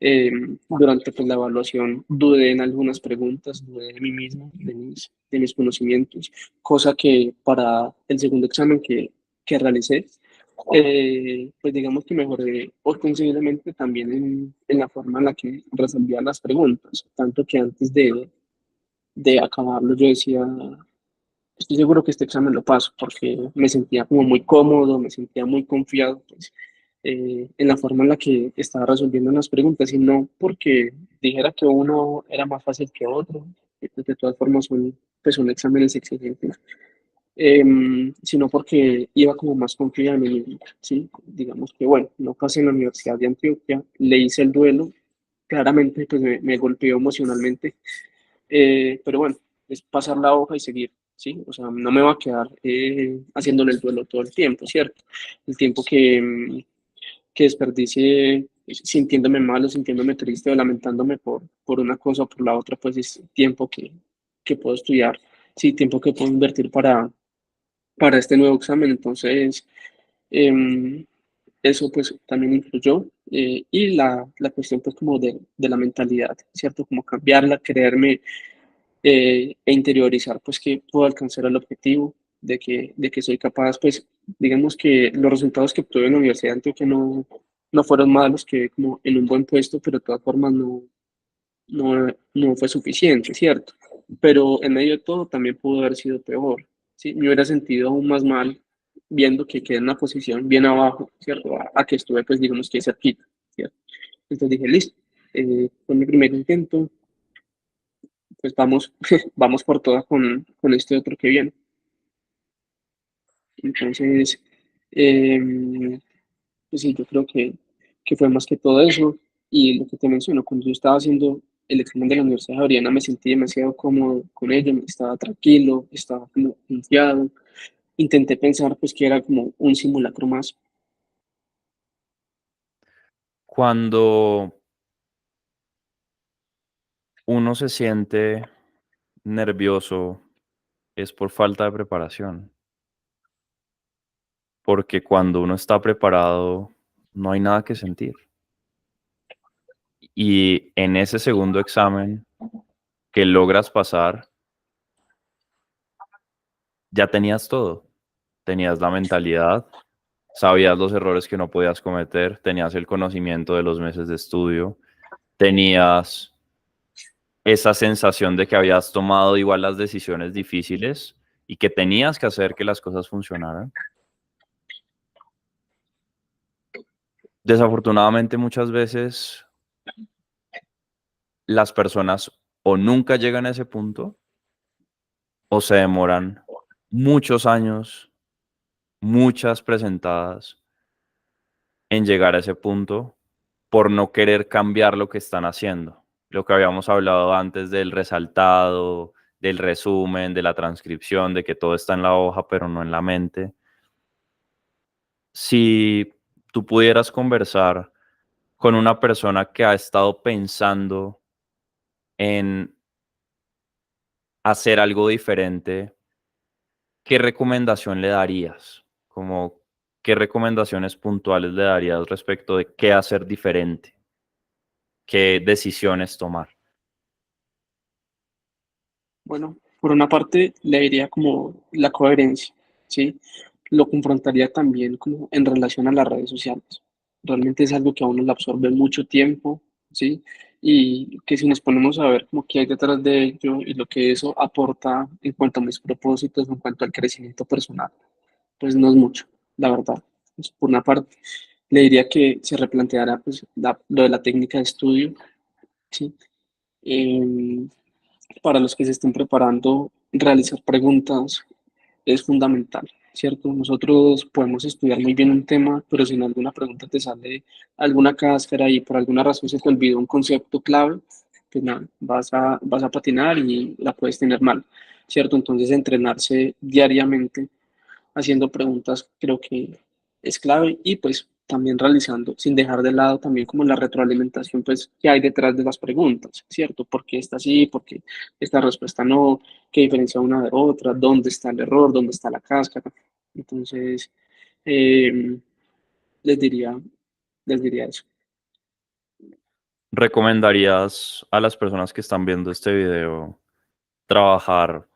Eh, Durante pues, la evaluación dudé en algunas preguntas, dudé de mí mismo, de mis conocimientos, cosa que para el segundo examen que realicé, pues digamos que mejoré ostensiblemente también en la forma en la que resolvía las preguntas, tanto que antes de acabarlo yo decía, estoy seguro que este examen lo paso, porque me sentía como muy cómodo, me sentía muy confiado pues, en la forma en la que estaba resolviendo las preguntas, y no porque dijera que uno era más fácil que otro, que, pues, de todas formas son exámenes exigentes, sino porque iba como más confiado en mí mismo, ¿sí? Digamos que, bueno, no pasé en la Universidad de Antioquia, le hice el duelo, claramente pues me golpeó emocionalmente, pero bueno, es pasar la hoja y seguir, ¿sí? O sea, no me va a quedar haciéndole el duelo todo el tiempo, ¿cierto? El tiempo que desperdicie sintiéndome mal o sintiéndome triste o lamentándome por una cosa o por la otra, pues es tiempo que puedo estudiar, sí, tiempo que puedo invertir para este nuevo examen. Entonces, em, eso pues también influyó y la cuestión pues como de la mentalidad, ¿cierto? Como cambiarla, creerme e interiorizar pues que puedo alcanzar el objetivo, de que soy capaz, pues digamos que los resultados que obtuve en la Universidad de Antioquia no fueron malos, que como en un buen puesto, pero de todas formas no fue suficiente, ¿cierto? Pero en medio de todo también pudo haber sido peor, ¿sí? Me hubiera sentido aún más mal viendo que quedé en una posición bien abajo, ¿cierto? A que estuve, pues, digamos que cerquita, ¿cierto? Entonces dije, listo, fue mi primer intento, pues vamos, vamos por todas con este otro que viene. Entonces, eh, pues sí, yo creo que fue más que todo eso. Y lo que te menciono, cuando yo estaba haciendo el examen de la Universidad Javeriana, me sentí demasiado cómodo con ella, estaba tranquilo, estaba como confiado. Intenté pensar pues que era como un simulacro más. Cuando uno se siente nervioso es por falta de preparación, porque cuando uno está preparado no hay nada que sentir. Y en ese segundo examen que logras pasar, ya tenías todo. Tenías la mentalidad, sabías los errores que no podías cometer, tenías el conocimiento de los meses de estudio, tenías esa sensación de que habías tomado igual las decisiones difíciles y que tenías que hacer que las cosas funcionaran. Desafortunadamente, muchas veces las personas o nunca llegan a ese punto o se demoran muchos años, muchas presentadas en llegar a ese punto por no querer cambiar lo que están haciendo. Lo que habíamos hablado antes del resaltado, del resumen, de la transcripción, de que todo está en la hoja, pero no en la mente. Si tú pudieras conversar con una persona que ha estado pensando en hacer algo diferente, ¿qué recomendación le darías? Como, ¿qué recomendaciones puntuales le darías respecto de qué hacer diferente? ¿Qué decisiones tomar? Bueno, por una parte le diría como la coherencia, ¿sí? Lo confrontaría también como en relación a las redes sociales. Realmente es algo que a uno le absorbe mucho tiempo, ¿sí? Y que si nos ponemos a ver como qué hay detrás de ello y lo que eso aporta en cuanto a mis propósitos, en cuanto al crecimiento personal, pues no es mucho, la verdad. Pues, por una parte, le diría que se replanteara pues, lo de la técnica de estudio, ¿sí? Em, para los que se estén preparando, realizar preguntas es fundamental, ¿cierto? Nosotros podemos estudiar muy bien un tema, pero si en alguna pregunta te sale alguna cáscara y por alguna razón se te olvidó un concepto clave, pues nada, vas a patinar y la puedes tener mal, ¿cierto? Entonces, entrenarse diariamente haciendo preguntas creo que es clave y pues también realizando, sin dejar de lado también como la retroalimentación pues que hay detrás de las preguntas, ¿cierto? ¿Por qué esta sí? ¿Por qué esta respuesta no? ¿Qué diferencia una de otra? ¿Dónde está el error? ¿Dónde está la cáscara? Entonces, eh, les diría, les diría eso. ¿Recomendarías a las personas que están viendo este video trabajar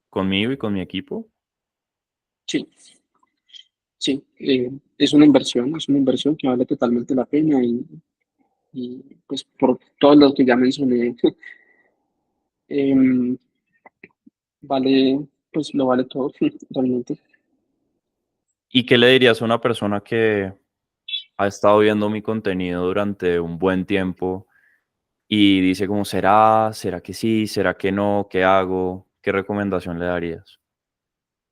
conmigo y con mi equipo? Sí, sí, es una inversión que vale totalmente la pena y pues por todo lo que ya mencioné, em, vale, pues lo vale todo, realmente. ¿Y qué le dirías a una persona que ha estado viendo mi contenido durante un buen tiempo y dice como, ¿será que sí? ¿Será que no? ¿Qué hago? ¿Qué recomendación le darías?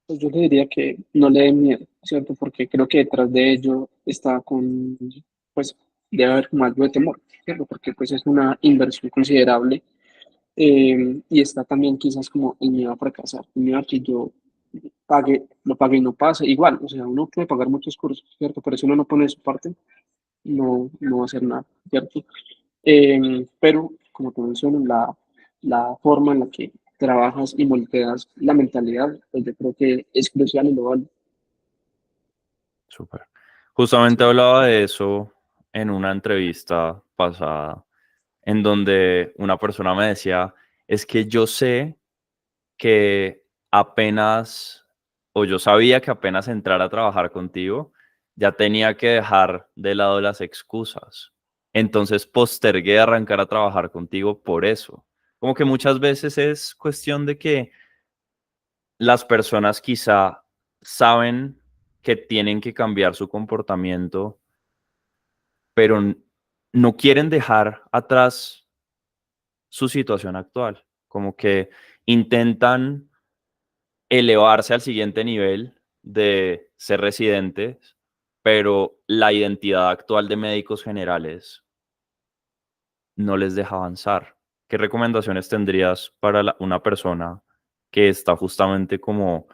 Pues yo le diría que no le dé miedo, ¿cierto? Porque creo que detrás de ello está con, pues debe haber como algo de temor, ¿cierto? Porque pues es una inversión considerable y está también quizás como el miedo a fracasar, el miedo a que yo lo pague y no pase. Igual, o sea, uno puede pagar muchos cursos, ¿cierto? Pero si uno no pone de su parte, no va a hacer nada, ¿cierto? Pero, como te menciono, la forma en la que trabajas y moldeas la mentalidad, pues yo creo que es crucial y lo vale. Súper. Justamente ¿sí? hablaba de eso en una entrevista pasada, en donde una persona me decía, es que yo sé que apenas, o yo sabía que apenas entrar a trabajar contigo, ya tenía que dejar de lado las excusas. Entonces postergué arrancar a trabajar contigo por eso. Como que muchas veces es cuestión de que las personas quizá saben que tienen que cambiar su comportamiento, pero no quieren dejar atrás su situación actual. Como que intentan elevarse al siguiente nivel de ser residentes, pero la identidad actual de médicos generales no les deja avanzar. ¿Qué recomendaciones tendrías para una persona que está justamente como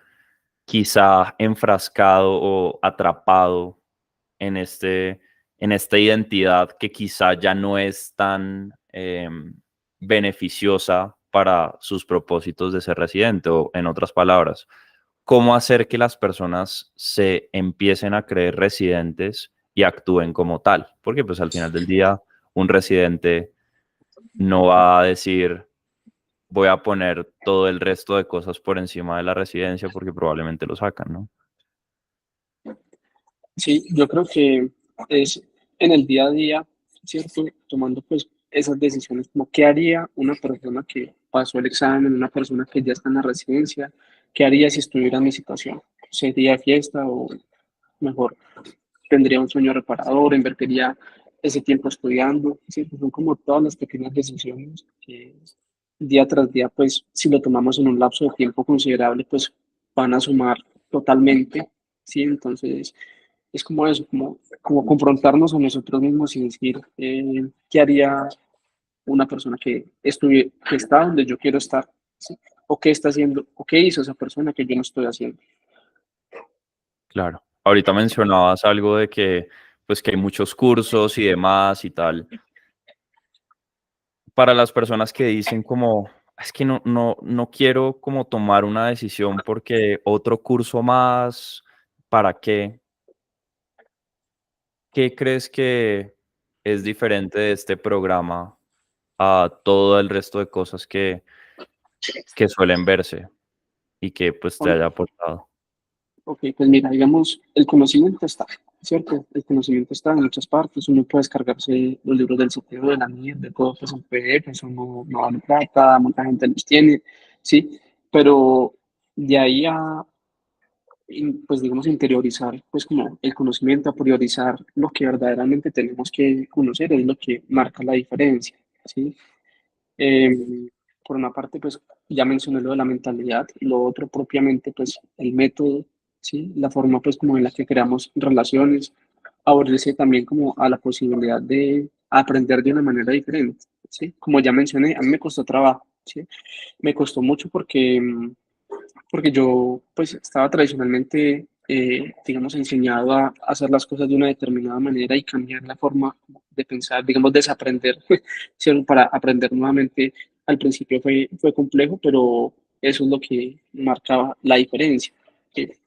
quizá enfrascado o atrapado en en esta identidad que quizá ya no es tan beneficiosa para sus propósitos de ser residente? O en otras palabras, ¿cómo hacer que las personas se empiecen a creer residentes y actúen como tal? Porque pues al final del día un residente no va a decir voy a poner todo el resto de cosas por encima de la residencia porque probablemente lo sacan, ¿no? Sí, yo creo que es en el día a día, ¿cierto? Tomando pues esas decisiones, como qué haría una persona que pasó el examen, una persona que ya está en la residencia, qué haría si estuviera en mi situación. ¿Sería de fiesta o mejor tendría un sueño reparador, invertiría ese tiempo estudiando? ¿Sí? Pues son como todas las pequeñas decisiones que día tras día, pues si lo tomamos en un lapso de tiempo considerable, pues van a sumar totalmente, ¿sí? Entonces es como eso, como confrontarnos a nosotros mismos y decir, ¿qué haría una persona que está donde yo quiero estar? ¿Sí? ¿O qué está haciendo? ¿O qué hizo esa persona que yo no estoy haciendo? Claro. Ahorita mencionabas algo de que, pues, que hay muchos cursos y demás y tal. Para las personas que dicen como, es que no quiero como tomar una decisión porque otro curso más, ¿para qué? ¿Qué crees que es diferente de este programa a todo el resto de cosas que suelen verse y que pues te Bueno, haya aportado? ok, pues mira, digamos, el conocimiento está, ¿cierto? El conocimiento está en muchas partes, uno puede descargarse los libros del sitio de la NIR, de todo, pues en PDF, eso no vale plata, mucha gente los tiene, ¿sí? Pero de ahí a, pues digamos, interiorizar, pues como el conocimiento, a priorizar lo que verdaderamente tenemos que conocer, es lo que marca la diferencia, ¿sí? Eh, por una parte, pues ya mencioné lo de la mentalidad, y lo otro propiamente, pues el método, ¿sí? La forma, pues como en la que creamos relaciones, abrirse también como a la posibilidad de aprender de una manera diferente, ¿sí? Como ya mencioné, a mí me costó trabajo, ¿sí? Me costó mucho porque yo pues estaba tradicionalmente, digamos, enseñado a hacer las cosas de una determinada manera y cambiar la forma de pensar, digamos, desaprender, ¿cierto? Para aprender nuevamente. Al principio fue complejo, pero eso es lo que marcaba la diferencia. Que,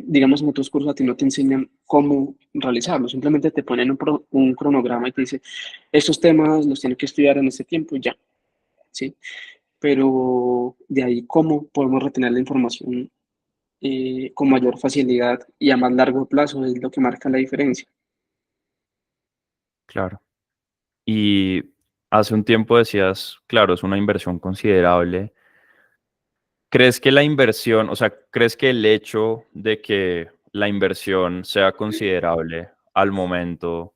digamos, en otros cursos a ti no te enseñan cómo realizarlo, simplemente te ponen un cronograma y te dice, estos temas los tienes que estudiar en este tiempo y ya, ¿sí? Pero de ahí cómo podemos retener la información con mayor facilidad y a más largo plazo es lo que marca la diferencia. Claro. Y hace un tiempo decías, claro, es una inversión considerable. ¿Crees que la inversión, o sea, crees que el hecho de que la inversión sea considerable al momento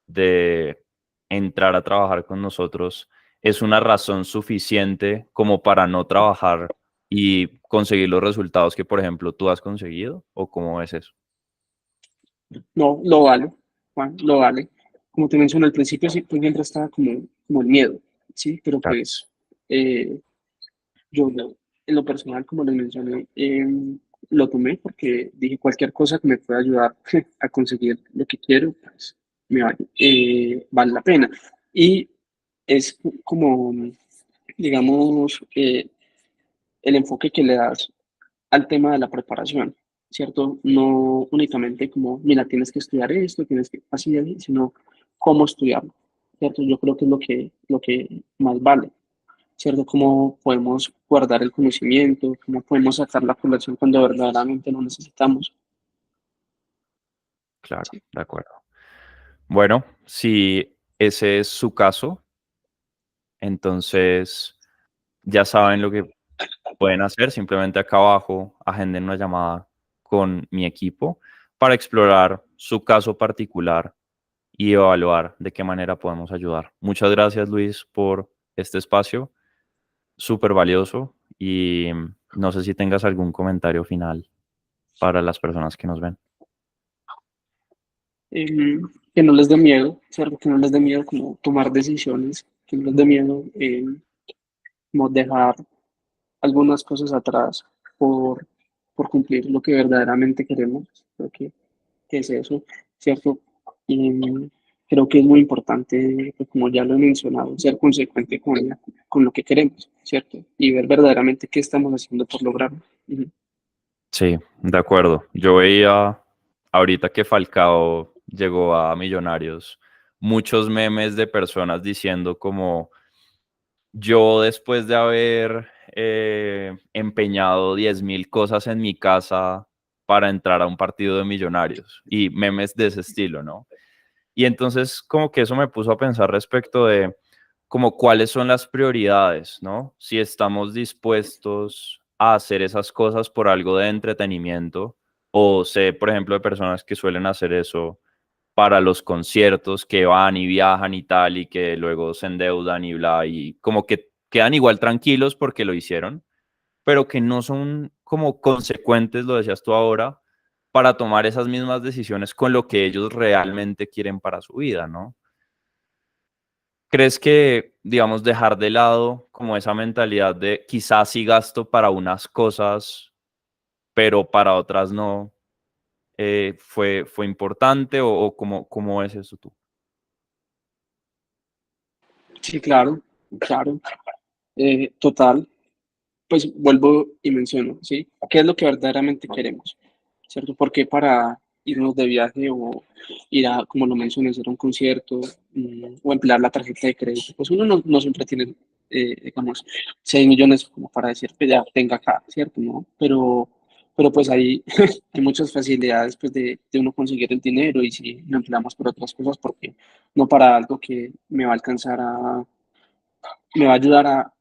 de entrar a trabajar con nosotros es una razón suficiente como para no trabajar y conseguir los resultados que, por ejemplo, tú has conseguido? ¿O cómo es eso? No, lo vale, Juan, lo vale. Como te mencioné al principio, sí, pues siempre estaba como el miedo, ¿sí? Pero Claro, pues eh, en lo personal, como les mencioné, lo tomé porque dije cualquier cosa que me pueda ayudar a conseguir lo que quiero, pues vale la pena. Y es como, digamos, el enfoque que le das al tema de la preparación. ¿cierto? No únicamente como, mira, tienes que estudiar esto, tienes que así, así, sino cómo estudiarlo, ¿cierto? Yo creo que es lo que más vale, ¿cierto? Cómo podemos guardar el conocimiento, cómo podemos sacar la población cuando verdaderamente lo necesitamos. Claro, de acuerdo. Bueno, si ese es su caso, entonces ya saben lo que pueden hacer. Simplemente acá abajo agenden una llamada con mi equipo para explorar su caso particular y evaluar de qué manera podemos ayudar. Muchas gracias, Luis, por este espacio, súper valioso, y no sé si tengas algún comentario final para las personas que nos ven. Que no les dé miedo, ¿cierto? Que no les dé miedo como tomar decisiones, que no les dé miedo como dejar algunas cosas atrás por, por cumplir lo que verdaderamente queremos. Creo que es eso, ¿cierto? Y creo que es muy importante, pues, como ya lo he mencionado, ser consecuente con lo que queremos, ¿cierto? Y ver verdaderamente qué estamos haciendo por lograrlo. Ujú. Sí, de acuerdo. Yo veía ahorita que Falcao llegó a Millonarios, muchos memes de personas diciendo como yo después de haber empeñado 10.000 cosas en mi casa para entrar a un partido de Millonarios y memes de ese estilo, ¿no? Y entonces como que eso me puso a pensar respecto de como cuáles son las prioridades, ¿no? Si estamos dispuestos a hacer esas cosas por algo de entretenimiento, o sé, por ejemplo, de personas que suelen hacer eso para los conciertos, que van y viajan y tal, y que luego se endeudan y bla, y como que quedan igual tranquilos porque lo hicieron, pero que no son como consecuentes, lo decías tú ahora, para tomar esas mismas decisiones con lo que ellos realmente quieren para su vida, ¿no? ¿Crees que, digamos, dejar de lado como esa mentalidad de quizás sí gasto para unas cosas, pero para otras no, fue importante o cómo es eso tú? Sí, claro, claro, total. Pues vuelvo y menciono, ¿sí? ¿Qué es lo que verdaderamente queremos? ¿Cierto? Porque para irnos de viaje o ir a, como lo mencioné, hacer un concierto o emplear la tarjeta de crédito, pues uno no siempre tiene, digamos, 6 millones como para decir que ya tenga acá, ¿cierto? ¿No? Pero pues ahí hay muchas facilidades pues de uno conseguir el dinero y si lo empleamos por otras cosas, porque no para algo que me va a alcanzar me va a ayudar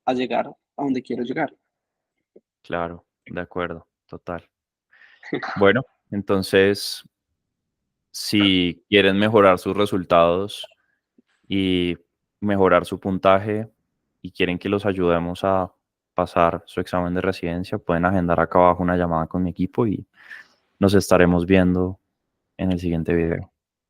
a llegar a donde quiero llegar. Claro, de acuerdo, total. Bueno, entonces, si quieren mejorar sus resultados y mejorar su puntaje y quieren que los ayudemos a pasar su examen de residencia, pueden agendar acá abajo una llamada con mi equipo y nos estaremos viendo en el siguiente video.